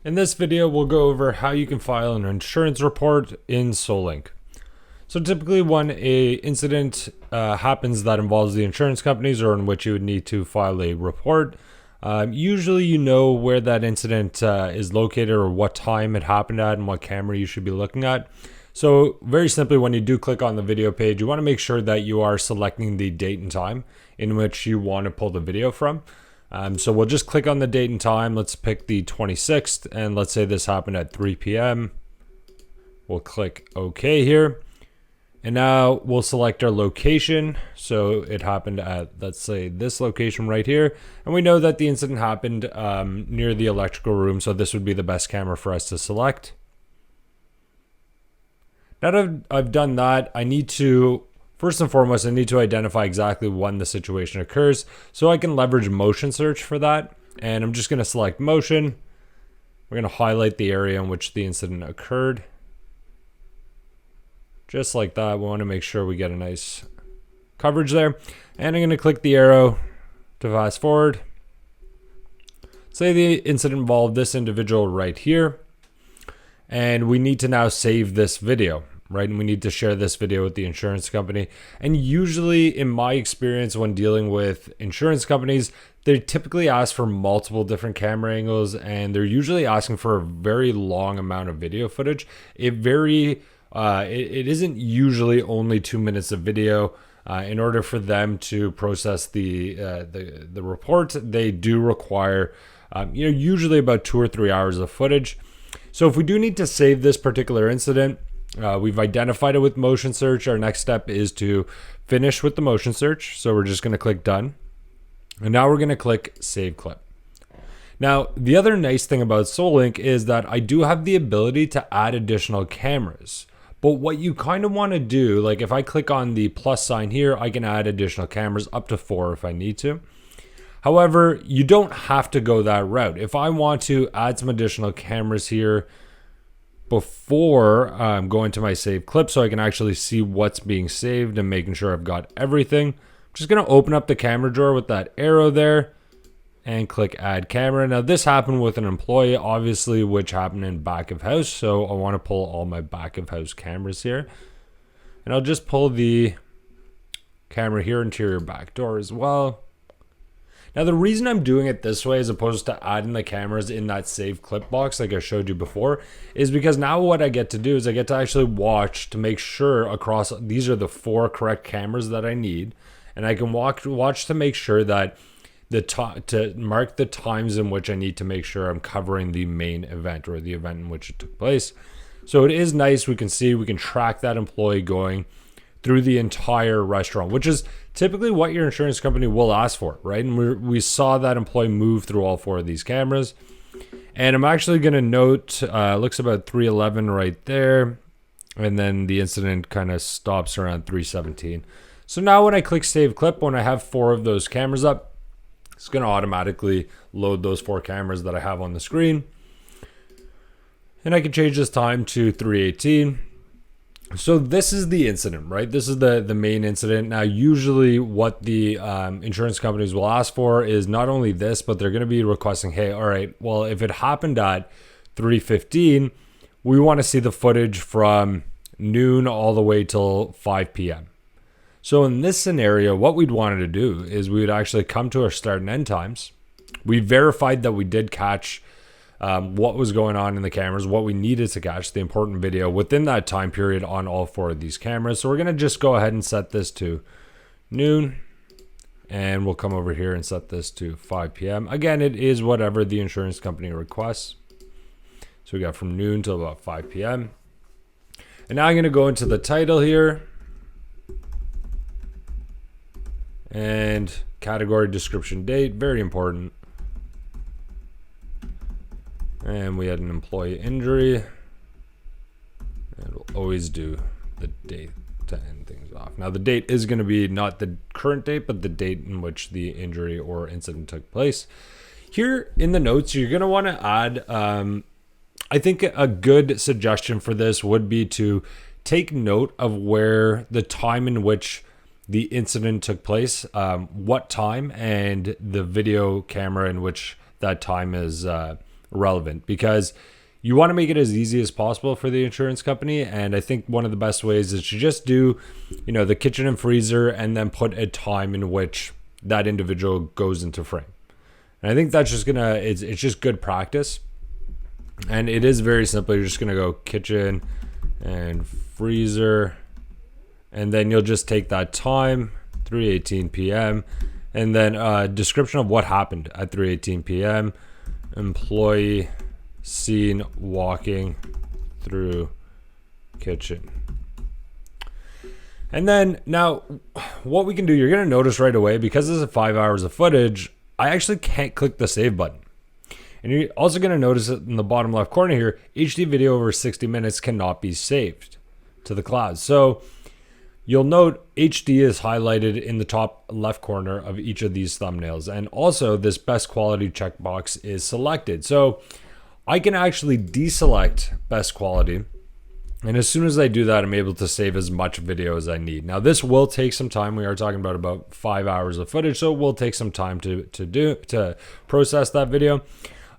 In this video, we'll go over how you can file an insurance report in SolLink. So typically when a incident happens that involves the insurance companies or in which you would need to file a report, usually you know where that incident is located or what time it happened at and what camera you should be looking at. So very simply, when you do click on the video page, you want to make sure that you are selecting the date and time in which you want to pull the video from. So we'll just click on the date and time. Let's pick the 26th, and let's say this happened at 3 p.m. We'll click OK here. And now we'll select our location. So it happened at, let's say, this location right here. And we know that the incident happened near the electrical room. So this would be the best camera for us to select. Now that I've done that, I need to, first and foremost, I need to identify exactly when the situation occurs. So I can leverage motion search for that. And I'm just going to select motion. We're going to highlight the area in which the incident occurred. Just like that, we want to make sure we get a nice coverage there. And I'm going to click the arrow to fast forward. Say the incident involved this individual right here. And we need to now save this video, right? And we need to share this video with the insurance company. And usually, in my experience, when dealing with insurance companies, they typically ask for multiple different camera angles, and they're usually asking for a very long amount of video footage. It isn't usually only 2 minutes of video. In order for them to process the report, they do require usually about 2 or 3 hours of footage. So if we do need to save this particular incident, we've identified it with motion search. Our next step is to finish with the motion search. So we're just going to click done. And now we're going to click save clip. Now, the other nice thing about SolLink is that I do have the ability to add additional cameras. But what you kind of want to do, like if I click on the plus sign here, I can add additional cameras up to 4 if I need to. However, you don't have to go that route. If I want to add some additional cameras here before going to my save clip so I can actually see what's being saved and making sure I've got everything, I'm just going to open up the camera drawer with that arrow there and click add camera. Now this happened with an employee, obviously, which happened in back of house. So I want to pull all my back of house cameras here. And I'll just pull the camera here, interior back door as well. Now, the reason I'm doing it this way as opposed to adding the cameras in that save clip box like I showed you before is because now what I get to do is I get to actually watch to make sure across these are the 4 correct cameras that I need. And I can watch to make sure that to mark the times in which I need to make sure I'm covering the main event or the event in which it took place. So it is nice. We can track that employee going through the entire restaurant, which is typically what your insurance company will ask for, right? And we saw that employee move through all 4 of these cameras. And I'm actually going to note, looks about 3:11 right there. And then the incident kind of stops around 3:17. So now when I click save clip, when I have 4 of those cameras up, it's going to automatically load those 4 cameras that I have on the screen. And I can change this time to 3:18. So this is the incident, right? This is the main incident. Now, usually what the insurance companies will ask for is not only this, but they're going to be requesting, hey, all right, well, if it happened at 3:15, we want to see the footage from noon all the way till 5 p.m. So in this scenario, what we'd wanted to do is we would actually come to our start and end times. We verified that we did catch what was going on in the cameras, what we needed to catch, the important video within that time period on all 4 of these cameras. So we're going to just go ahead and set this to noon, and we'll come over here and set this to 5 p.m. Again, it is whatever the insurance company requests. So we got from noon till about 5 p.m. And now I'm going to go into the title here and category, description, date, very important. And we had an employee injury. And we'll always do the date to end things off. Now, the date is going to be not the current date, but the date in which the injury or incident took place. Here in the notes, you're going to want to add, I think a good suggestion for this would be to take note of where the time in which the incident took place, what time, and the video camera in which that time is relevant, because you want to make it as easy as possible for the insurance company. And I think one of the best ways is to just do, the kitchen and freezer, and then put a time in which that individual goes into frame. And I think that's just it's just good practice. And it is very simple. You're just gonna go kitchen and freezer, and then you'll just take that time, 3:18 p.m., and then description of what happened at 3:18 p.m. Employee seen walking through kitchen. And then now what we can do, you're going to notice right away, because this is 5 hours of footage, I actually can't click the save button. And you're also going to notice that in the bottom left corner here, HD video over 60 minutes cannot be saved to the cloud. So you'll note HD is highlighted in the top left corner of each of these thumbnails. And also this best quality checkbox is selected. So I can actually deselect best quality. And as soon as I do that, I'm able to save as much video as I need. Now, this will take some time. We are talking about 5 hours of footage, so it will take some time to process that video.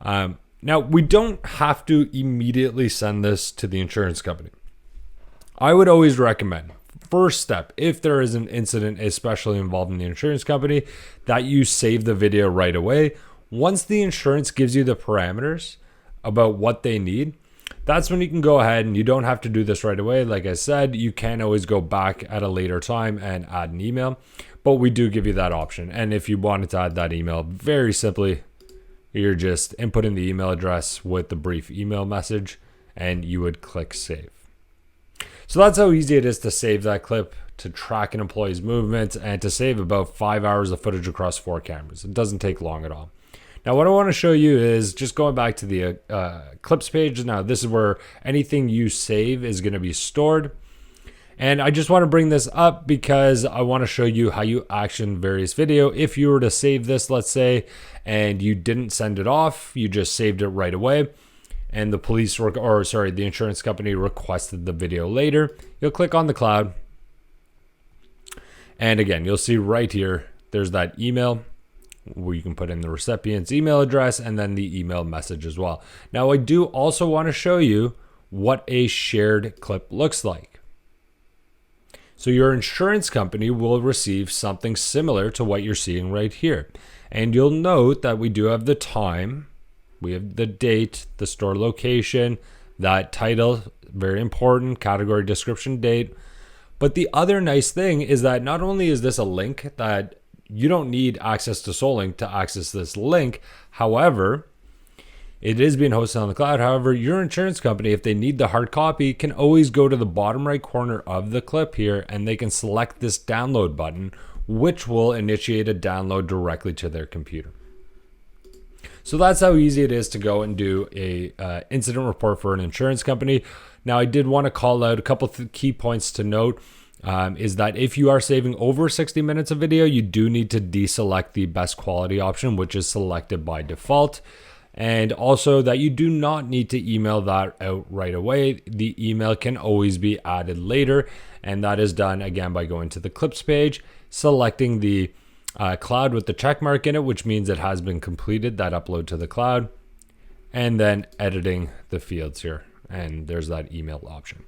Now, we don't have to immediately send this to the insurance company. I would always recommend, first step, if there is an incident, especially involving the insurance company, that you save the video right away. Once the insurance gives you the parameters about what they need, that's when you can go ahead, and you don't have to do this right away. Like I said, you can always go back at a later time and add an email, but we do give you that option. And if you wanted to add that email, very simply, you're just inputting the email address with the brief email message, and you would click save. So that's how easy it is to save that clip, to track an employee's movements, and to save about 5 hours of footage across 4 cameras. It doesn't take long at all. Now, what I want to show you is just going back to the clips page. Now, this is where anything you save is going to be stored. And I just want to bring this up because I want to show you how you action various video. If you were to save this, let's say, and you didn't send it off, you just saved it right away, and the insurance company requested the video later, you'll click on the cloud. And again, you'll see right here, there's that email where you can put in the recipient's email address and then the email message as well. Now, I do also want to show you what a shared clip looks like. So your insurance company will receive something similar to what you're seeing right here. And you'll note that we do have the time, we have the date, the store location, that title, very important, category, description, date. But the other nice thing is that not only is this a link that you don't need access to SolLink to access this link. However, it is being hosted on the cloud. However, your insurance company, if they need the hard copy, can always go to the bottom right corner of the clip here, and they can select this download button, which will initiate a download directly to their computer. So that's how easy it is to go and do a incident report for an insurance company. Now, I did want to call out a couple of key points to note. Is that if you are saving over 60 minutes of video, you do need to deselect the best quality option, which is selected by default. And also that you do not need to email that out right away. The email can always be added later. And that is done again by going to the clips page, selecting the cloud with the check mark in it, which means it has been completed, that upload to the cloud, and then editing the fields here. And there's that email option.